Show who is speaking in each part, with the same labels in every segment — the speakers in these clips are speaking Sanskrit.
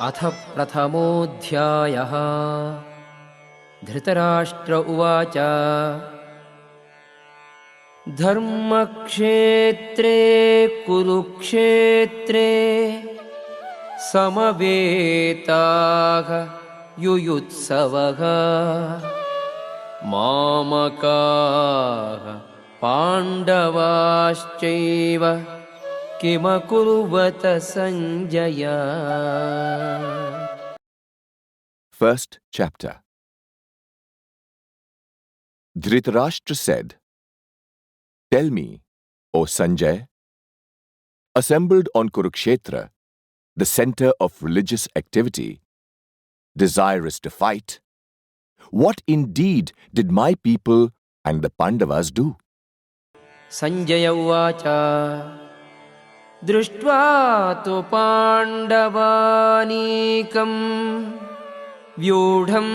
Speaker 1: अथ प्रथमोऽध्यायः। धृतराष्ट्र उवाच धर्मक्षेत्रे कुरुक्षेत्रे समवेताः युयुत्सवः मामकाः पाण्डवाश्चैव किमकुर्वत Sanjaya.
Speaker 2: First chapter. Dhritarashtra said, "Tell me, O Sanjay, assembled on Kurukshetra, the center of religious activity, desirous to fight, what indeed did my people and the Pandavas do?"
Speaker 1: Sanjaya उवाच दृष्ट्वा तु पाण्डवानीकं व्यूढं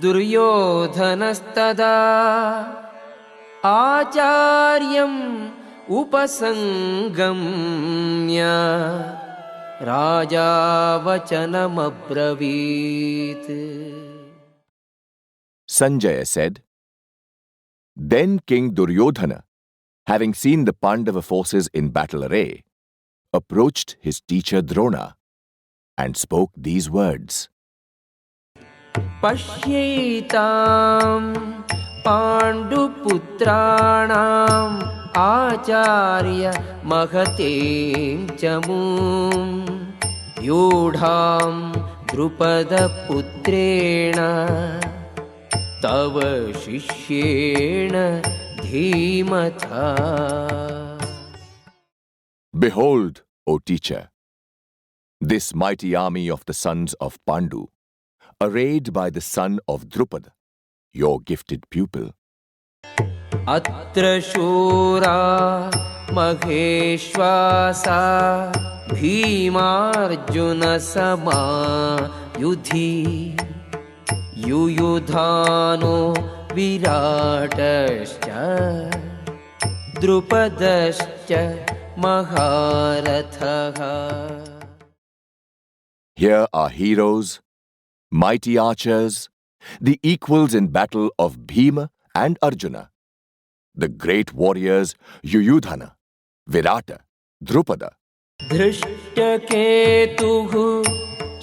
Speaker 1: दुर्योधनस्तदा आचार्यम् उपसङ्गम्य राजा वचनमब्रवीत्।
Speaker 2: Sanjaya said, Then King Duryodhana, having seen the Pandava forces in battle array, approached his teacher Drona and spoke these words.
Speaker 1: Pashyaitam Panduputranam Acharya Mahatem Chamum Yudham Drupada Putrena Tava Shishyena Dhimatha.
Speaker 2: Behold, O teacher, this mighty army of the sons of Pandu, arrayed by the son of Drupada, your gifted pupil.
Speaker 1: Atra Shura Maheshwasa Bhimarjuna Sama Yudhi Yuyudhano Viratascha Drupadascha Maharathaha.
Speaker 2: Here are heroes, mighty archers, the equals in battle of Bhima and Arjuna, the great warriors Yuyudhana, Virata, Drupada.
Speaker 1: Dhrishtaketuhu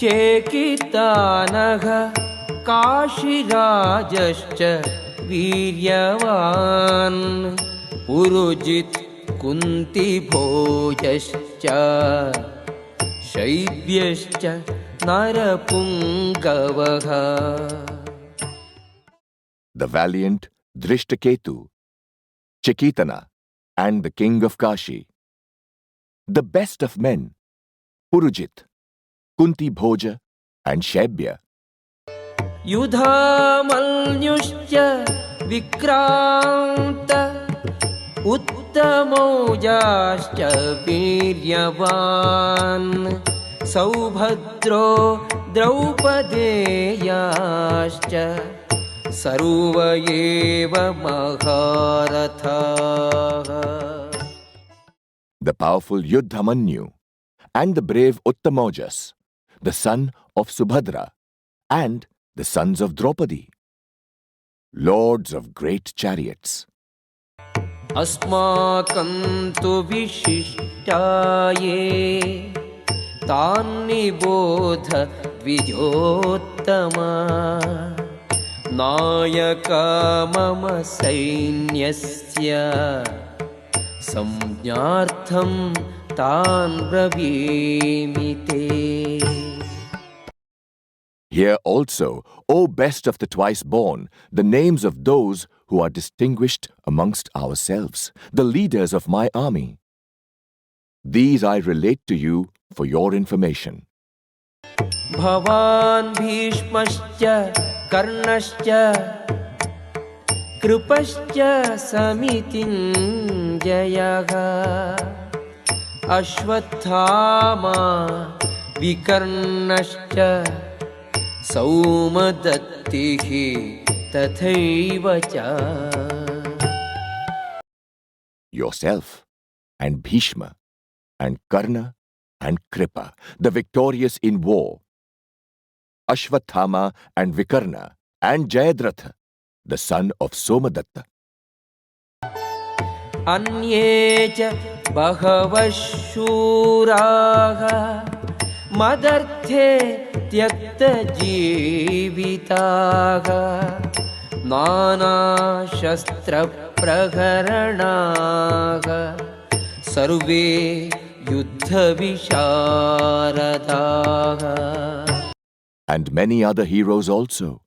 Speaker 1: Chekitanaha Kashirajascha Viryavan Purujit Kunti Bhojascha Shaibyascha Narapungavaha.
Speaker 2: The valiant Drishtaketu, Chekitana, and the king of Kashi. The best of men, Purujit, Kunti Bhoja, and Shaibya.
Speaker 1: Yudhamalyuscha Vikranta Uttamojascha Viryavan Saubhadro Draupadeyascha Sarvayeva Maharatha.
Speaker 2: The powerful Yuddhamanyu and the brave Uttamojas, the son of Subhadra, and the sons of Draupadi, lords of great chariots.
Speaker 1: Asmakam tu vishishtaye Tani bodha vijottama Nayaka mama sainyasya Samjnartham tan bravimite.
Speaker 2: Hear also, O best of the twice-born, the names of those who are distinguished amongst ourselves, the leaders of my army. These I relate to you for your information.
Speaker 1: भवान् भीष्मश्च कर्णश्च कृपश्च समितिञ्जयः अश्वत्थामा विकर्णश्च सौमदत्तिः तथैव च.
Speaker 2: Yourself and Bhishma and Karna and Kripa, the victorious in war, Ashwathama and Vikarna and Jayadratha, the son of Somadatta.
Speaker 1: अन्ये च बहवः शूराः मदर्थे त्यक्तजीविताः नानाशस्त्रप्रहरणाः सर्वे युद्धविशारदाः.
Speaker 2: And many other heroes also,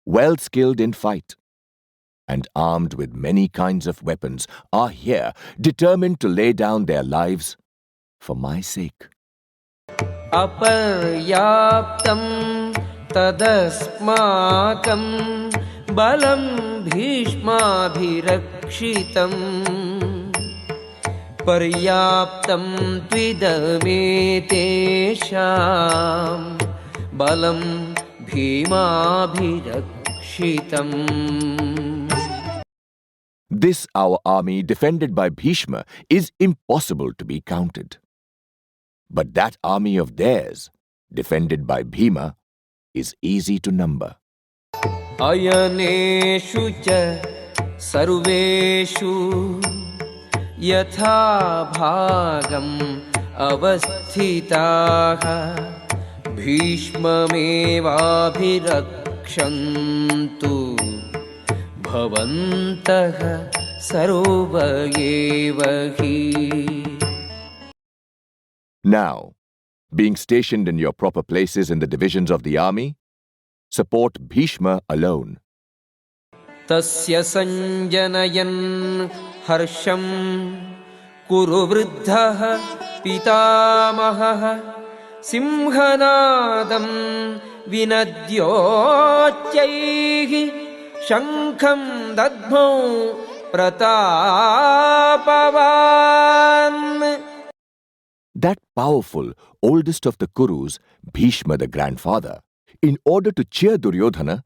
Speaker 2: well skilled in fight and armed with many kinds of weapons, are here determined to lay down their lives for my sake.
Speaker 1: अपर्याप्तं तदस्माकं बलं भीष्माभिरक्षितं पर्याप्तं त्विदमेतेषां बलं भीमाभिरक्षितम्.
Speaker 2: This our army defended by Bhishma is impossible to be counted. But that army of theirs, defended by Bhima, is easy to number.
Speaker 1: अयनेषु च सर्वेषु यथा भागम् अवस्थिताः भीष्ममेवाभिरक्षन्तु भवन्तः सर्व एव हि.
Speaker 2: Now, being stationed in your proper places in the divisions of the army, support Bhishma alone.
Speaker 1: तस्य सञ्जनयन् हर्षं कुरु वृद्धः पितामहः सिंहनादं विनद्योच्चैः शङ्खं दद्मौ प्रतापवान्.
Speaker 2: That powerful, oldest of the Kurus, Bhishma the grandfather, in order to cheer Duryodhana,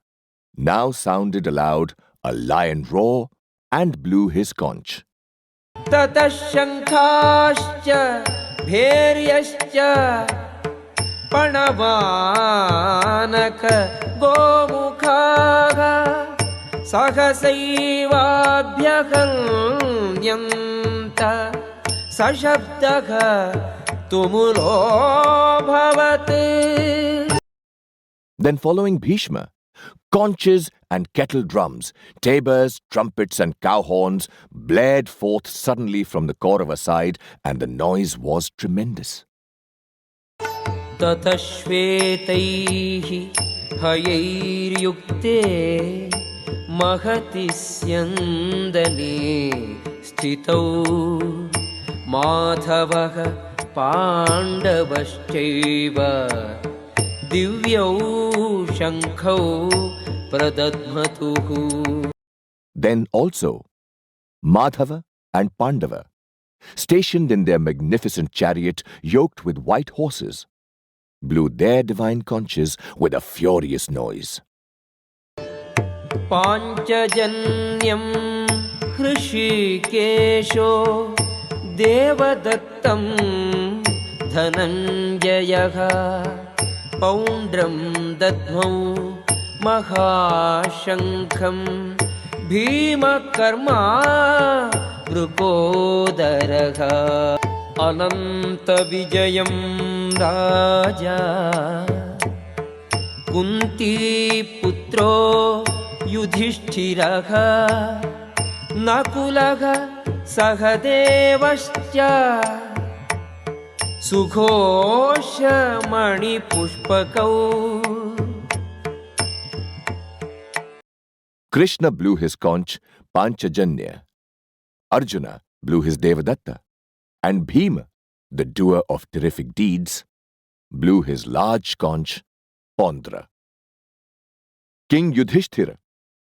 Speaker 2: now sounded aloud a lion roar and blew his conch.
Speaker 1: ततः शङ्खाश्च भैर्यश्च पणवानक गोमुखाः सहसैवाभ्यहन्यन्त सशब्दः तुमुलोऽभवत्.
Speaker 2: Then following Bhishma, conches and kettle drums, tabors, trumpets and cow horns blared forth suddenly from the Kaurava side, and the noise was tremendous.
Speaker 1: ततः श्वेतैः हयैर्युक्ते महति स्यन्दने स्थितौ माधवः पाण्डवश्चैव दिव्यौ शङ्खौ प्रदध्मतुः.
Speaker 2: Then also Madhava and Pandava, stationed in their magnificent chariot yoked with white horses, blew their divine conches with a furious noise.
Speaker 1: पाञ्चजन्यं हृषीकेशो देवदत्तं धनञ्जयः पौण्ड्रं दद्मौ महाशङ्खं भीमकर्मा वृकोदरः. अनन्तविजयं राजा कुन्तीपुत्रो युधिष्ठिरः नकुलः सहदेवश्च सुघोषमणिपुष्पकौ.
Speaker 2: Krishna blew his conch Panchajanya, Arjuna blew his Devadatta, and Bhima, the doer of terrific deeds, blew his large conch, Pondra. King Yudhishthira,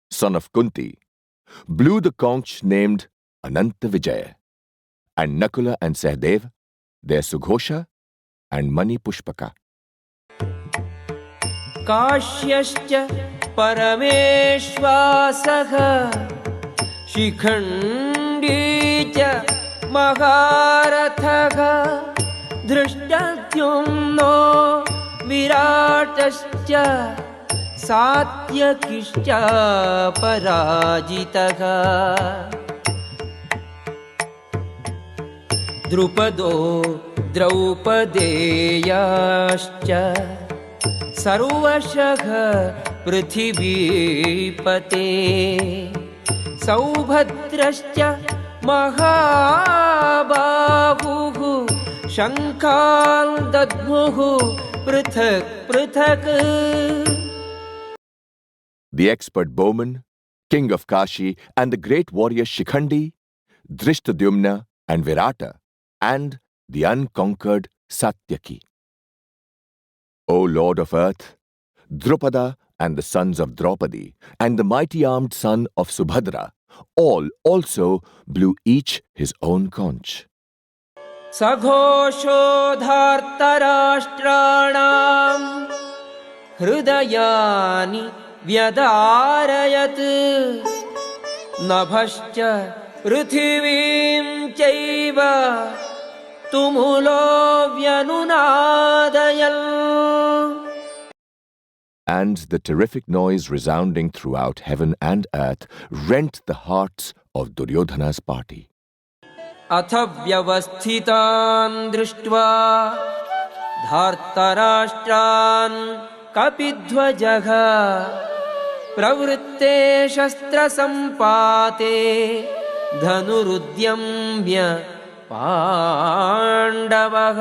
Speaker 2: son of Kunti, blew the conch named Ananta Vijaya, and Nakula and Sahdev their Sughosha and Mani Pushpaka.
Speaker 1: काश्यश्च परमेश्वासः शिखण्डी च महारथः धृष्टद्युम्नो विराटश्च सात्यकिश्च पराजितः द्रुपदो द्रौपदेयाश्च सर्वशः पृथिवीपते सौभद्रश्च महाबाहुः शङ्खान् दद्मुः पृथक् पृथक्.
Speaker 2: The expert bowman, king of Kashi, and the great warrior Shikhandi, Drishtadyumna and Virata, and the unconquered Satyaki. O Lord of Earth, Drupada and the sons of Draupadi, and the mighty armed son of Subhadra, all also blew each his own conch.
Speaker 1: सघोषोधार्तराष्ट्राणाम् हृदयानि व्यदारयत् नभश्च पृथिवीं चैव तुमुलो व्यनुनादयन्.
Speaker 2: And the terrific noise resounding throughout heaven and earth rent the hearts of Duryodhana's party.
Speaker 1: अथ व्यवस्थितान् दृष्ट्वा धार्तराष्ट्रान् कपिध्वजः प्रवृत्ते शस्त्रसम्पाते धनुरुद्यम्य पाण्डवः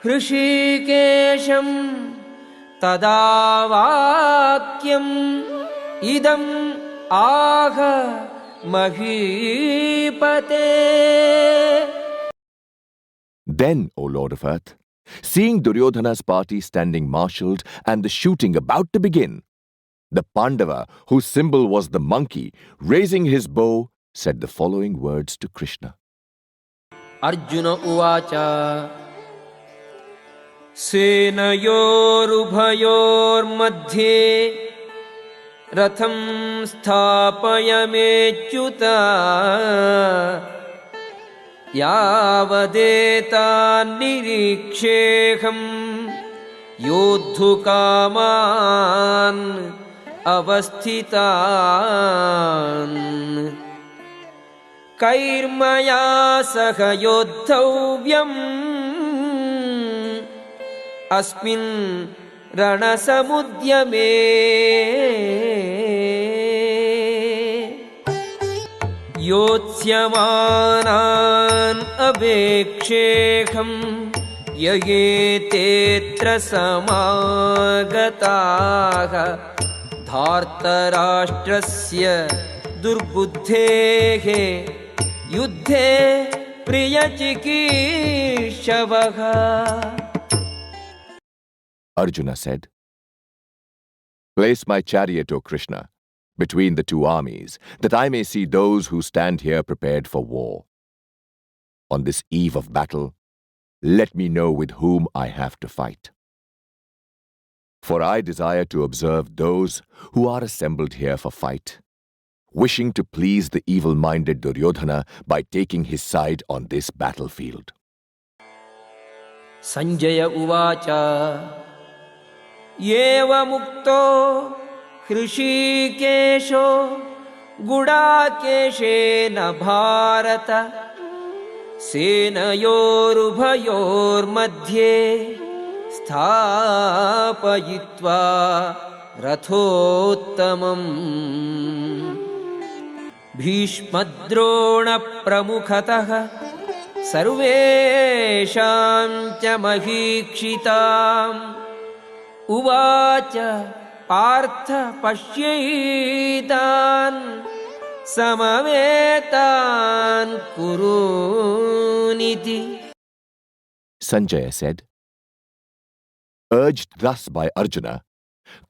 Speaker 1: हृषीकेशं तदा वाक्यम् इदम् आह महीपते.
Speaker 2: Then, O Lord of Earth, seeing Duryodhana's party standing marshalled and the shooting about to begin, the Pandava, whose symbol was the monkey, raising his bow, said the following words to Krishna.
Speaker 1: Arjuna uvacha सेनयोरुभयोर् मध्ये रथं स्थापयमेच्युत यावदेतान्निरीक्षेऽहं योद्धुकामान् अवस्थितान् कैर्मया सह योद्धव्यम् अस्मिन् रणसमुद्यमे. योत्स्यमानान् अवेक्षेऽहं ययेतेऽत्र समागताः धार्तराष्ट्रस्य दुर्बुद्धेः युद्धे प्रियचिकीर्षवः.
Speaker 2: Arjuna said, Place my chariot, O Krishna, between the two armies, that I may see those who stand here prepared for war. On this eve of battle, let me know with whom I have to fight. For I desire to observe those who are assembled here for fight, wishing to please the evil-minded Duryodhana by taking his side on this battlefield.
Speaker 1: Sanjaya uvacha एवमुक्तो हृषीकेशो गुडाकेशेन Bharata सेनयोरुभयोर्मध्ये स्थापयित्वा रथोत्तमम् भीष्मद्रोणप्रमुखतः सर्वेषां च महीक्षिताम् उवाच पार्थ पश्यैतान् समवेतान् कुरूनिति.
Speaker 2: Sanjaya said, Urged thus by Arjuna,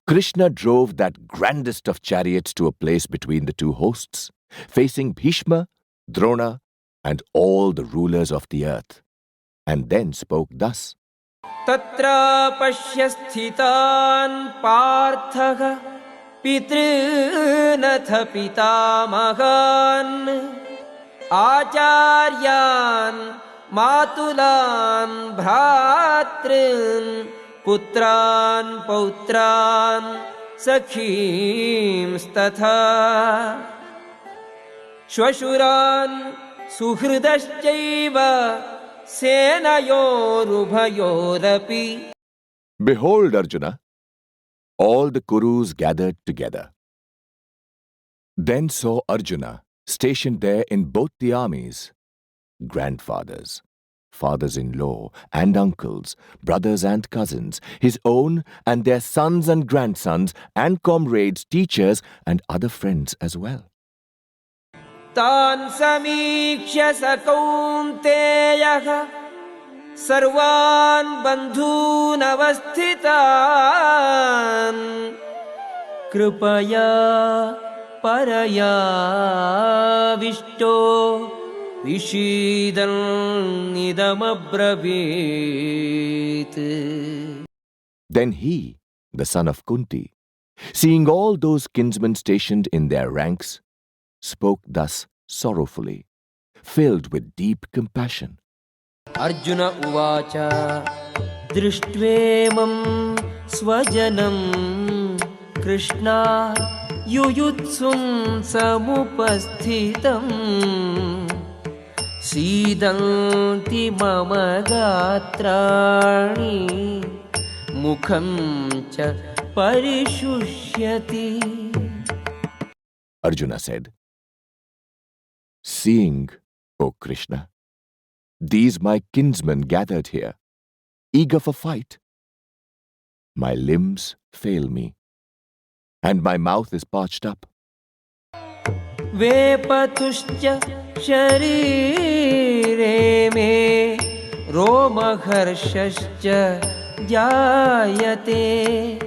Speaker 2: Krishna drove that grandest of chariots to a place between the two hosts, facing Bhishma, Drona, and all the rulers of the earth, and then spoke thus.
Speaker 1: Tatra pashya sthitan parthah pitrnath pitamahan acharyan matulan bhratrin putran pautran sakhim statha shvashuran suhridaschaiva senayorubhayorapi.
Speaker 2: Behold, Arjuna, all the Kurus gathered together. Then saw Arjuna, stationed there in both the armies, grandfathers, fathers-in-law and uncles, brothers and cousins, his own and their sons and grandsons, and comrades, teachers, and other friends as well.
Speaker 1: Tan samikshya sa kaunteyah sarvan bandhun avasthitan kripaya paraya vishto vishidan idamabravit.
Speaker 2: Then he, the son of Kunti, seeing all those kinsmen stationed in their ranks, spoke thus sorrowfully, filled with deep compassion.
Speaker 1: Arjuna uvacha drishtvaimam swajanam Krishna yuyutsum samupasthitam sidanti mama gatrani mukham cha parishushyati.
Speaker 2: Arjuna said, Seeing, O Krishna, these my kinsmen gathered here, eager for fight, my limbs fail me, and my mouth is parched up.
Speaker 1: Vepatuscha sharire me romaharshascha jayate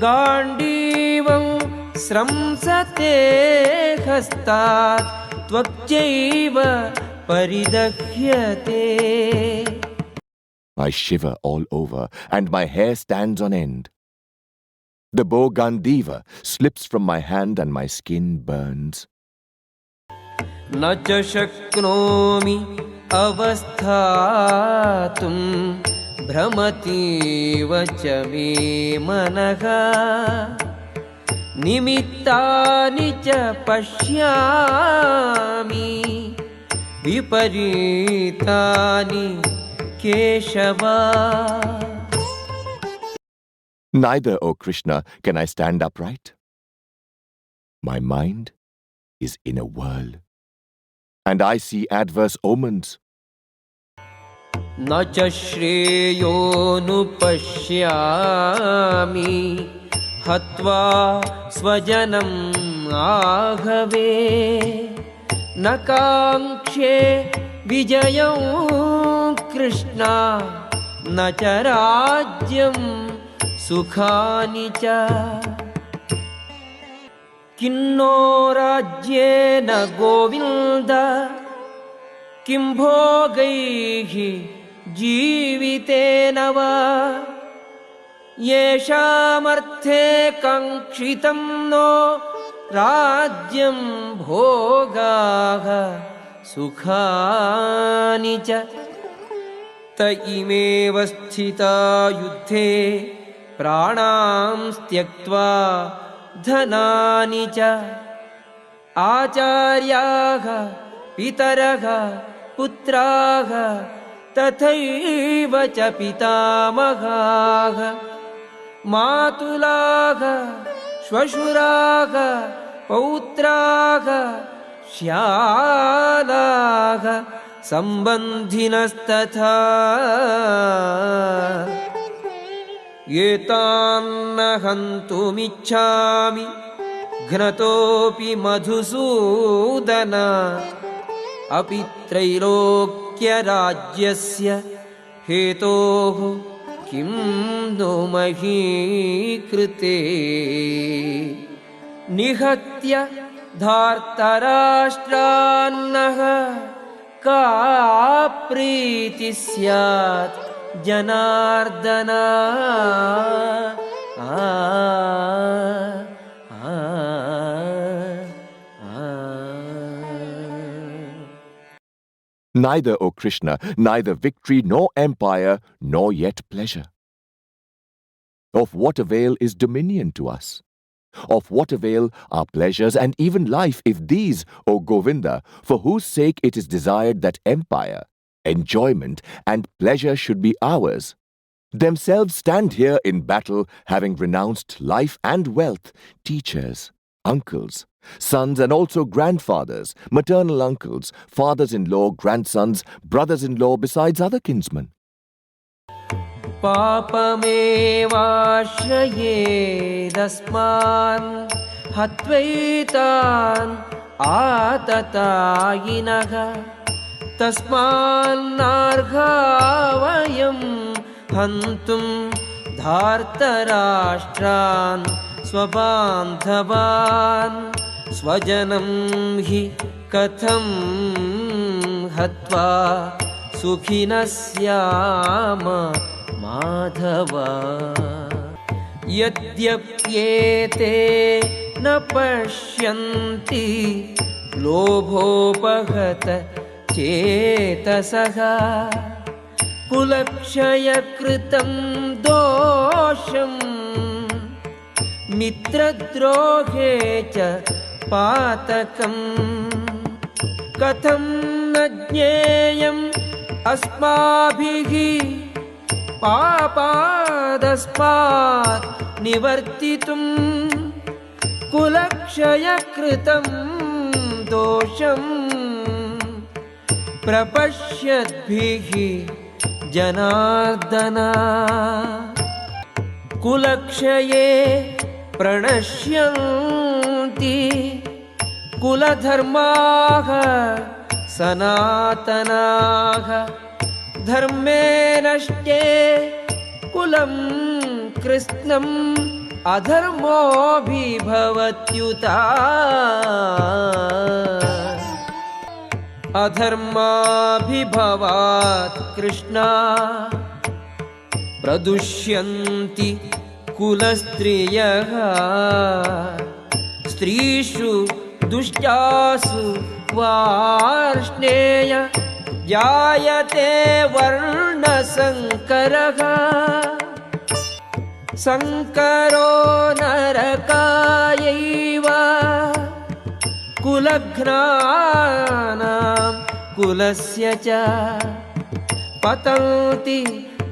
Speaker 1: gandivam sramsate hastat tvakjaiva paridakhyate.
Speaker 2: I shiver all over, and my hair stands on end. The bow Gandiva slips from my hand, and my skin burns.
Speaker 1: Na cha shaknomi avasthatum भ्रमति वच मे मनः निमित्तानि च पश्यामि विपरीतानि Keshava.
Speaker 2: Neither, O Krishna, can I stand upright. My mind is in a whirl, and I see adverse omens.
Speaker 1: न च श्रेयोनुपश्यामि हत्वा स्वजनम् आघवे न काङ्क्षे विजयं कृष्णा न च राज्यं सुखानि च. किन्नो राज्येन गोविन्द किं भोगैः जीवितेन वा येषामर्थे काङ्क्षितं नो राज्यं भोगाः सुखानि च. त इमेव स्थिता युद्धे प्राणां त्यक्त्वा धनानि च. आचार्याः पितरः पुत्राः तथैव च पितामहाः मातुलाः श्वशुराः पौत्राः श्यालाः सम्बन्धिनस्तथा एतान्न हन्तुमिच्छामि घ्नतोऽपि मधुसूदन. अपि त्रैलोक्यराज्यस्य हेतोः किं नो मही कृते निहत्य धार्तराष्ट्रान्नः का प्रीति स्यात् Janardan
Speaker 2: Neither, O Krishna, neither victory nor empire, nor yet pleasure. Of what avail is dominion to us? Of what avail are pleasures and even life if these, O Govinda, for whose sake it is desired that empire, enjoyment and pleasure should be ours, themselves stand here in battle, having renounced life and wealth, teachers, uncles, sons and also grandfathers, maternal uncles, fathers-in-law, grandsons, brothers-in-law, besides other kinsmen.
Speaker 1: पापमेवाश्रयेदस्मान् हत्वैतान् आततायिनः तस्मान्नार्हा वयं हन्तुं धार्तराष्ट्रान् स्वबान्धवान् स्वजनं हि कथं हत्वा सुखिनः स्याम माधव यद्यप्येते न पश्यन्ति लोभोपहत चेतसः कुलक्षयकृतं दोषं मित्रद्रोहे च पातकम् कथं न ज्ञेयम् अस्माभिः पापादस्मात् निवर्तितुं कुलक्षयकृतं दोषं प्रपश्यद्भिः जनार्दन कुलक्षये प्रणश्यन्ति कुलधर्माः सनातनाः धर्मे नष्टे कुलं कृत्स्नम् अधर्मोऽभिभवत्युता अधर्माभिभवात् कृष्णा प्रदुष्यन्ति कुलस्त्रियः स्त्रीषु दुष्टासु वार्ष्णेय जायते वर्णसङ्करः संकरो नरकायैव कुलघ्नानां कुलस्य च पतन्ति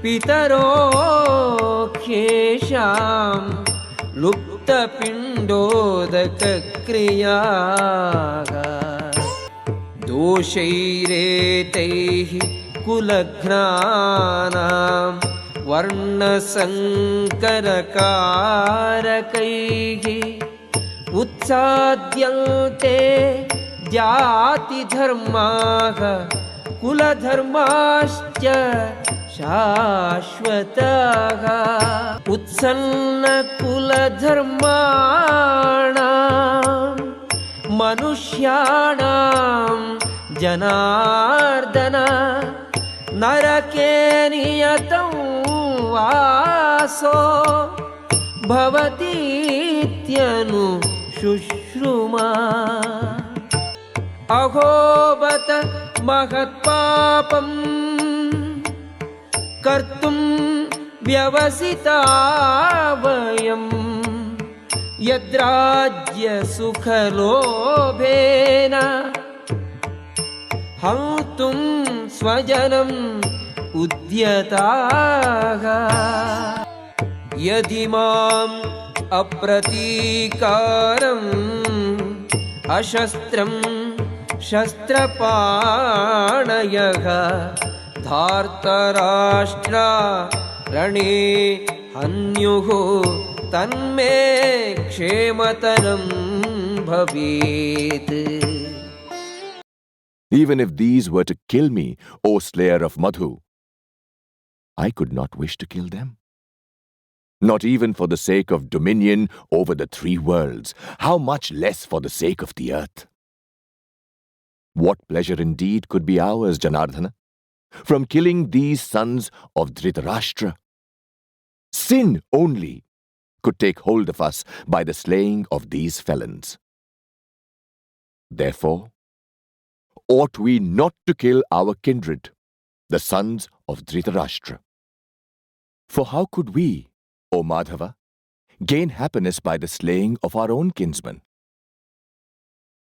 Speaker 1: पितरो ह्येषां लुप्तपिण्डोदकक्रियाः दोषैरेतैः कुलघ्नानां वर्णसङ्करकारकैः उत्साद्यन्ते जातिधर्माः कुलधर्माश्च शाश्वताः उत्सन्नकुलधर्माणां मनुष्याणां जनार्दन नरके नियतं वासो भवतीत्यनुशुश्रुमा अहो बत महत्पापं कर्तुं व्यवसिता वयं यद्राज्यसुखलोभेन हन्तुं स्वजनम् उद्यताः यदि माम् अप्रतीकारम् अशस्त्रं शस्त्रपाणयः धार्तराष्ट्रा रणे हन्युः तन्मे क्षेमतरं भवेत्.
Speaker 2: Even if these were to kill me, O slayer of Madhu, I could not wish to kill them. Not even for the sake of dominion over the three worlds, how much less for the sake of the earth. What pleasure indeed could be ours, Janardhana, from killing these sons of Dhritarashtra? Sin only could take hold of us by the slaying of these felons. Therefore, ought we not to kill our kindred, the sons of Dhritarashtra? For how could we, O Madhava, gain happiness by the slaying of our own kinsmen?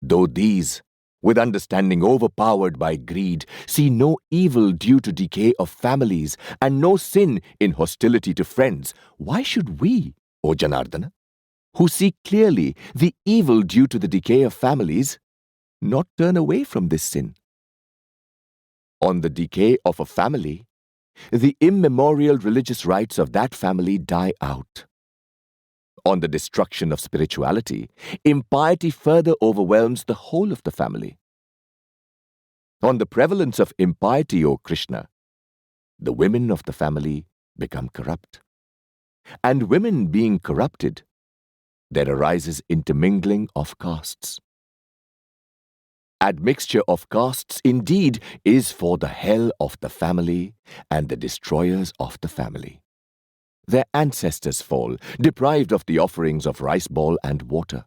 Speaker 2: Though these, with understanding overpowered by greed, see no evil due to decay of families and no sin in hostility to friends, why should we, O Janardana, who see clearly the evil due to the decay of families, not turn away from this sin? On the decay of a family, the immemorial religious rites of that family die out. On the destruction of spirituality, impiety further overwhelms the whole of the family. On the prevalence of impiety, O Krishna, the women of the family become corrupt. And women being corrupted, there arises intermingling of castes. Admixture of castes indeed is for the hell of the family and the destroyers of the family. Their ancestors fall, deprived of the offerings of rice ball and water.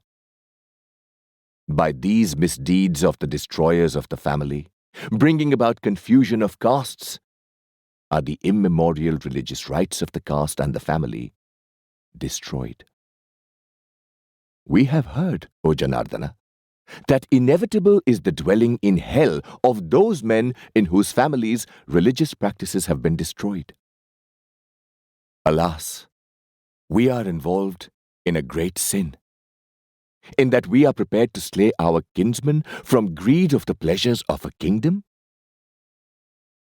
Speaker 2: By these misdeeds of the destroyers of the family, bringing about confusion of castes, are the immemorial religious rites of the caste and the family destroyed. We have heard, O Janardana, that inevitable is the dwelling in hell of those men in whose families religious practices have been destroyed. Alas, we are involved in a great sin, in that we are prepared to slay our kinsmen from greed of the pleasures of a kingdom?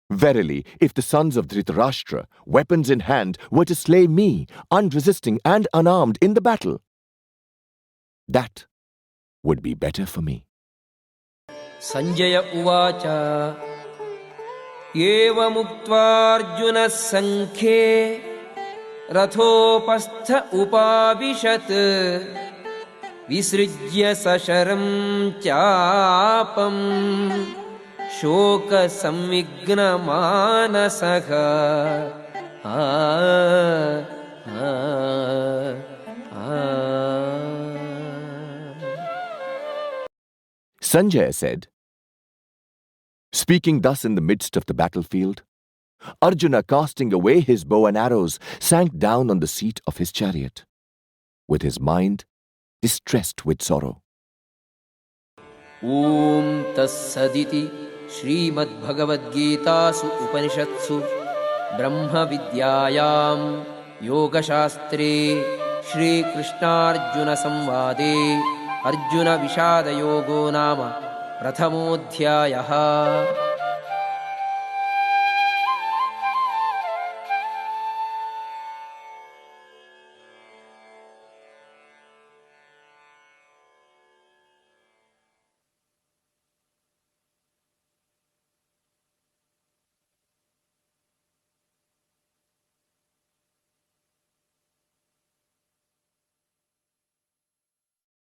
Speaker 2: Verily, if the sons of Dhritarashtra, weapons in hand, were to slay me, unresisting and unarmed in the battle, that would be better for me.
Speaker 1: Sanjaya uvacha evamuktva Arjuna sankhe rathopastha upavishat visrijya sasharam chapam shoka samvigna manasaha.
Speaker 2: Sanjaya said, speaking thus in the midst of the battlefield, Arjuna, casting away his bow and arrows, sank down on the seat of his chariot, with his mind distressed with sorrow.
Speaker 1: Om Tassaditi Srimad Bhagavad Gitasu Upanishatsu Brahma Vidyayam Yoga Shastre Shri Krishna Arjuna Samvade Arjuna Vishada Yogo Nama Prathamodhyayaha.